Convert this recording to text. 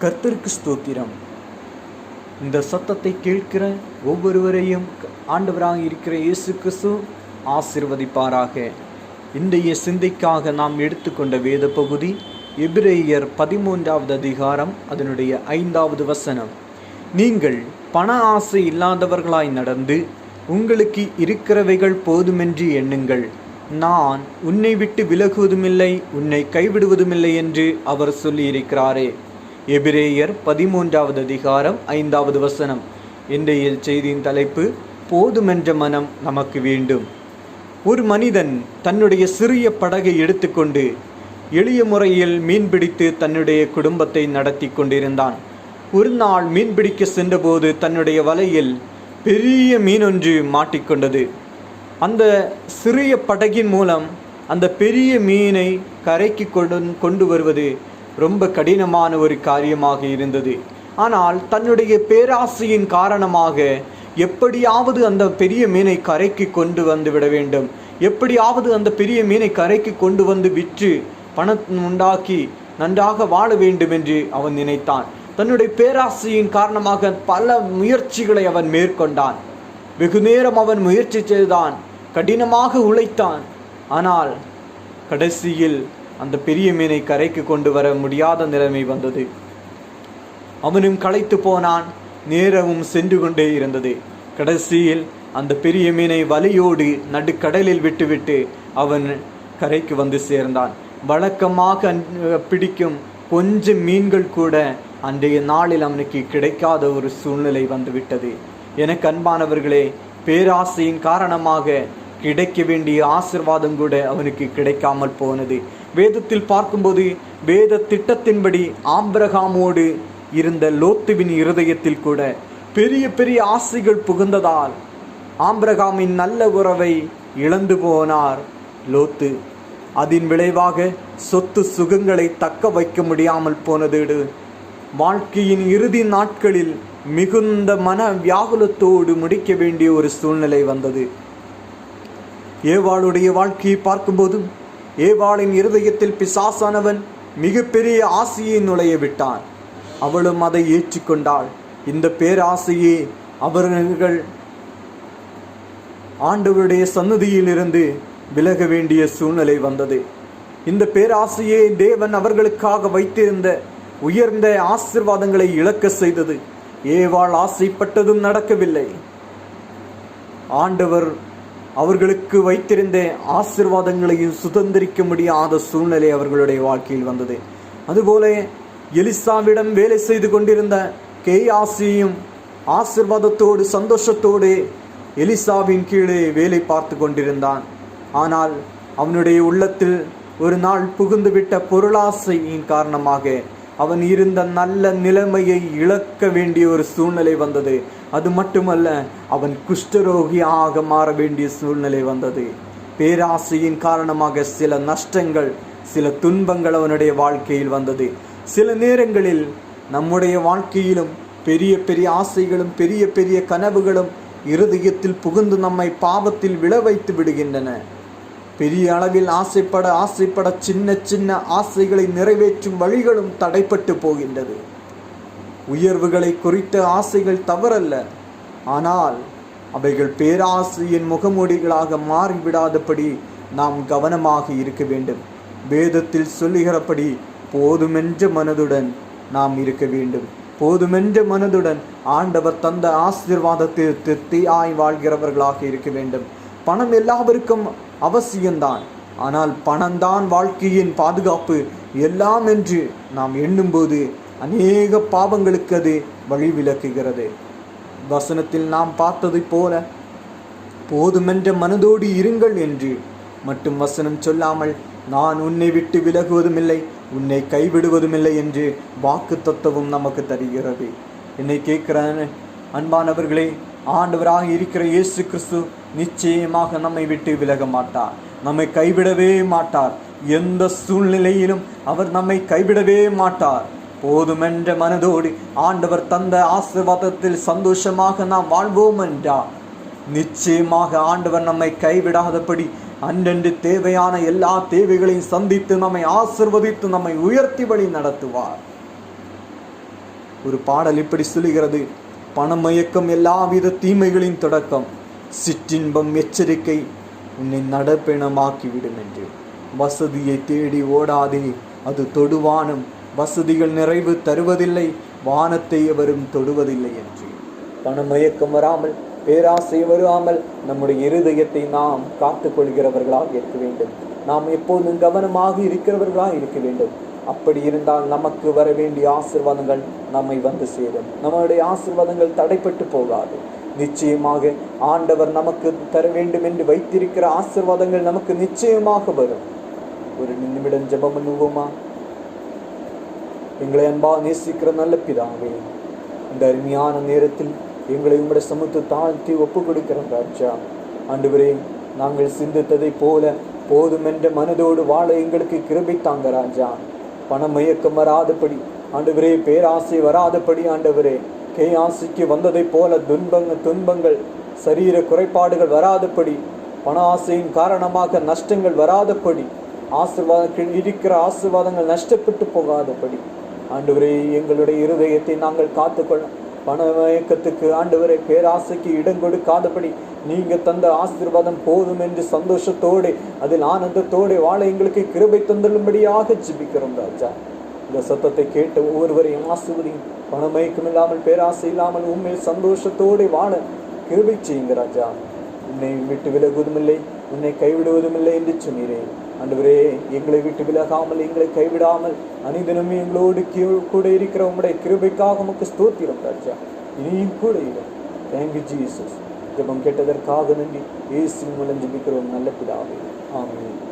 கர்த்தருக்கு ஸ்தோத்திரம். இந்த சத்தத்தை கேட்கிற ஒவ்வொருவரையும் ஆண்டவராக இருக்கிற இயேசு கிறிஸ்து ஆசீர்வதிப்பாராக. இன்றைய சிந்தைக்காக நாம் எடுத்துக்கொண்ட வேத பகுதி எபிரேயர் 13வது அதிகாரம் அதனுடைய 5வது வசனம். நீங்கள் பண ஆசை இல்லாதவர்களாய் நடந்து உங்களுக்கு இருக்கிறவைகள் போதுமென்று எண்ணுங்கள். நான் உன்னை விட்டு விலகுவதுமில்லை, உன்னை கைவிடுவதுமில்லை என்று அவர் சொல்லியிருக்கிறாரே. எபிரேயர் 13வது அதிகாரம் 5வது வசனம். இன்றைய செய்தியின் தலைப்பு, போதுமென்ற மனம் நமக்கு வேண்டும். ஒரு மனிதன் தன்னுடைய சிறிய படகை எடுத்துக்கொண்டு எளிய முறையில் மீன்பிடித்து தன்னுடைய குடும்பத்தை நடத்தி கொண்டிருந்தான். ஒரு நாள் மீன்பிடிக்க சென்றபோது தன்னுடைய வலையில் பெரிய மீனொன்று மாட்டிக்கொண்டது. அந்த சிறிய படகின் மூலம் அந்த பெரிய மீனை கரைக்கு கொண்டு வருவது ரொம்ப கடினமான ஒரு காரியமாக இருந்தது. ஆனால் தன்னுடைய பேராசையின் காரணமாக எப்படியாவது அந்த பெரிய மீனை கரைக்கு கொண்டு வந்து விட வேண்டும், எப்படியாவது அந்த பெரிய மீனை கரைக்கு கொண்டு வந்து விற்று பணம் உண்டாக்கி நன்றாக வாழ வேண்டும் என்று அவன் நினைத்தான். தன்னுடைய பேராசையின் காரணமாக பல முயற்சிகளை அவன் மேற்கொண்டான். வெகு நேரம் அவன் முயற்சி செய்தான், கடினமாக உழைத்தான். ஆனால் கடைசியில் அந்த பெரிய மீனை கரைக்கு கொண்டு வர முடியாத நிலைமை வந்தது. அவனும் களைத்து போனான், நேரமும் சென்று கொண்டே இருந்தது. கடைசியில் அந்த பெரிய மீனை வலையோடு நடுக்கடலில் விட்டுவிட்டு அவன் கரைக்கு வந்து சேர்ந்தான். வழக்கமாக பிடிக்கும் கொஞ்சம் மீன்கள் கூட அன்றைய நாளில் அவனுக்கு கிடைக்காத ஒரு சூழ்நிலை வந்துவிட்டது. எனக்கு அன்பானவர்களே, பேராசையின் காரணமாக கிடைக்க வேண்டிய ஆசீர்வாதம் கூட அவனுக்கு கிடைக்காமல் போனது. வேதத்தில் பார்க்கும்போது வேத திட்டத்தின்படி ஆபிரகாமோடு இருந்த லோத்துவின் இருதயத்தில் கூட பெரிய பெரிய ஆசைகள் புகுந்ததால் ஆபிரகாமின் நல்ல உறவை இழந்து போனார் லோத்து. அதன் விளைவாக சொத்து சுகங்களை தக்க வைக்க முடியாமல் போனதோடு வாழ்க்கையின் இறுதி நாட்களில் மிகுந்த மன வியாகுலத்தோடு முடிக்க வேண்டிய ஒரு சூழ்நிலை வந்தது. ஏவாளுடைய வாழ்க்கையை பார்க்கும்போதும் ஏவாளின் இருதயத்தில் பிசாசானவன் மிகப்பெரிய ஆசையை நுழைய விட்டான். அவளும் அதை ஏற்றுக்கொண்டாள். இந்த பேராசையே அவர்கள் ஆண்டவருடைய சந்நிதியிலிருந்து விலக வேண்டிய சூழ்நிலை வந்தது. இந்த பேராசையே தேவன் அவர்களுக்காக வைத்திருந்த உயர்ந்த ஆசீர்வாதங்களை இழக்க செய்தது. ஏவாள் ஆசைப்பட்டதும் நடக்கவில்லை. ஆண்டவர் அவர்களுக்கு வைத்திருந்த ஆசீர்வாதங்களையும் சுதந்திரிக்க முடியாத சூழ்நிலை அவர்களுடைய வாழ்க்கையில் வந்தது. அதுபோல எலிசாவிடம் வேலை செய்து கொண்டிருந்த கேயாசியும் ஆசீர்வாதத்தோடு சந்தோஷத்தோடு எலிசாவின் கீழே வேலை பார்த்து கொண்டிருந்தான். ஆனால் அவனுடைய உள்ளத்தில் ஒரு நாள் புகுந்துவிட்ட பொருளாசையின் காரணமாக அவன் இருந்த நல்ல நிலைமையை இழக்க வேண்டிய ஒரு சூழ்நிலை வந்தது. அது மட்டுமல்ல, அவன் குஷ்டரோகியாக மாற வேண்டிய சூழ்நிலை வந்தது. பேராசையின் காரணமாக சில நஷ்டங்கள், சில துன்பங்கள் அவனுடைய வாழ்க்கையில் வந்தது. சில நேரங்களில் நம்முடைய வாழ்க்கையிலும் பெரிய பெரிய ஆசைகளும் பெரிய பெரிய கனவுகளும் இருதயத்தில் புகுந்து நம்மை பாவத்தில் விழ வைத்து விடுகின்றன. பெரிய அளவில் ஆசைப்பட சின்ன சின்ன ஆசைகளை நிறைவேற்றும் வழிகளும் தடைப்பட்டு போகின்றது. உயர்வுகளை குறித்த ஆசைகள் தவறல்ல, ஆனால் அவைகள் பேராசையின் முகமூடிகளாக மாறிவிடாதபடி நாம் கவனமாக இருக்க வேண்டும். வேதத்தில் சொல்லுகிறபடி போதுமென்ற மனதுடன் நாம் இருக்க வேண்டும். போதுமென்ற மனதுடன் ஆண்டவர் தந்த ஆசீர்வாதத்தில் திருப்தியாய் வாழ்கிறவர்களாக இருக்க வேண்டும். பணம் எல்லாருக்கும் அவசியம்தான், ஆனால் பணம்தான் வாழ்க்கையின் பாதுகாப்பு எல்லாம் என்று நாம் எண்ணும்போது அநேக பாவங்களுக்கு அது வழிவிலக்குகிறது. வசனத்தில் நாம் பார்த்ததை போல போதுமென்ற மனதோடு இருங்கள் என்று மட்டும் வசனம் சொல்லாமல், நான் உன்னை விட்டு விலகுவதுமில்லை, உன்னை கைவிடுவதுமில்லை என்று வாக்கு தத்துவம் நமக்கு தருகிறது. என்னை கேட்கிறேன் அன்பானவர்களே, ஆண்டவராக இருக்கிற இயேசு கிறிஸ்து நிச்சயமாக நம்மை விட்டு விலக மாட்டார், நம்மை கைவிடவே மாட்டார். எந்த சூழ்நிலையிலும் அவர் நம்மை கைவிடவே மாட்டார். போதுமென்ற மனதோடு ஆண்டவர் தந்த ஆசீர்வாதத்தில் சந்தோஷமாக நாம் வாழ்வோம் என்றார் நிச்சயமாக ஆண்டவர் நம்மை கைவிடாதபடி அன்றென்று தேவையான எல்லா தேவைகளையும் சந்தித்து நம்மை ஆசீர்வதித்து நம்மை உயர்த்தி வழி நடத்துவார். ஒரு பாடல் இப்படி சொல்லுகிறது, பணமயக்கம் எல்லாவித தீமைகளின் தொடக்கம், சிற்றின்பம் எச்சரிக்கை உன்னை நடப்பிணமாக்கிவிடும் என்று. வசதியை தேடி ஓடாதே, அது தொடுவானம். வசதிகள் நிறைவு தருவதில்லை, வானத்தை எவரும் தொடுவதில்லை என்று. பணமயக்கம் வராமல், பேராசை வராமல் நம்முடைய இருதயத்தை நாம் காத்துக் கொள்கிறவர்களாக இருக்க வேண்டும். நாம் எப்போதும் கவனமாக இருக்கிறவர்களாக இருக்க வேண்டும். அப்படி இருந்தால் நமக்கு வர வேண்டிய ஆசீர்வாதங்கள் நம்மை வந்து சேரும். நம்முடைய ஆசீர்வாதங்கள் தடைப்பட்டு போகாது. நிச்சயமாக ஆண்டவர் நமக்கு தர வேண்டும் என்று வைத்திருக்கிற ஆசீர்வாதங்கள் நமக்கு நிச்சயமாக வரும். ஒரு நிமிடம் ஜெபம் பண்ணுவோமா? எங்களை அன்பா நேசிக்கிற நல்ல பிதாவே, இந்த அருமையான நேரத்தில் எங்களை உங்களுடைய சமூகத்தை தாழ்த்தி ஒப்பு கொடுக்கிறோம் ராஜா. ஆண்டவரே, நாங்கள் சிந்தித்ததை போல போதும் என்ற மனதோடு வாழ எங்களுக்கு கிருபை தாங்க ராஜா. பணமயக்கம் வராதபடி ஆண்டவரே, பேராசை வராதபடி ஆண்டவரே, கேயாசைக்கு வந்ததை போல துன்பங்கள் சரீர குறைபாடுகள் வராதபடி, பண ஆசையின் காரணமாக நஷ்டங்கள் வராதபடி, ஆசீர்வாதங்கள் இருக்கிற ஆசீர்வாதங்கள் நஷ்டப்பட்டு போகாதபடி ஆண்டவரே எங்களுடைய இருதயத்தை நாங்கள் காத்துக்கொள்ள, பணமயக்கத்துக்கு ஆண்டவரே பேராசைக்கு இடம் கொடுக்காதபடி நீங்க தந்த ஆசீர்வாதம் போதும் என்று சந்தோஷத்தோடு அதில் ஆனந்தத்தோடு வாழ எங்களுக்கு கிருபை தந்துள்ளும்படியாக ஜெபிக்கிறோம் ராஜா. இந்த சத்தத்தை கேட்ட ஒவ்வொருவரையும் ஆசீர்வதியும். பணமயக்கம் இல்லாமல், பேராசை இல்லாமல் உண்மையில் சந்தோஷத்தோடு வாழ கிருபை செய்யுங்க ராஜா. உன்னை விட்டு விலகுவதுமில்லை, உன்னை கைவிடுவதும் இல்லை என்று சொன்னீரே. ஆண்டவரே, எங்களை விட்டு விலகாமல், எங்களை கைவிடாமல் அனைதினமே எங்களோடு கூட இருக்கிற உங்களுடைய கிருபைக்காக உமக்கு ஸ்தோத்திரம் ராஜா. இனியும் கூட இல்லை. Thank you Jesus. ஜெபம் கேட்டதற்காக நன்றி. இயேசுவின் மூலம் ஜெபிக்கிறோம் நல்ல பிதாவே. ஆமென்.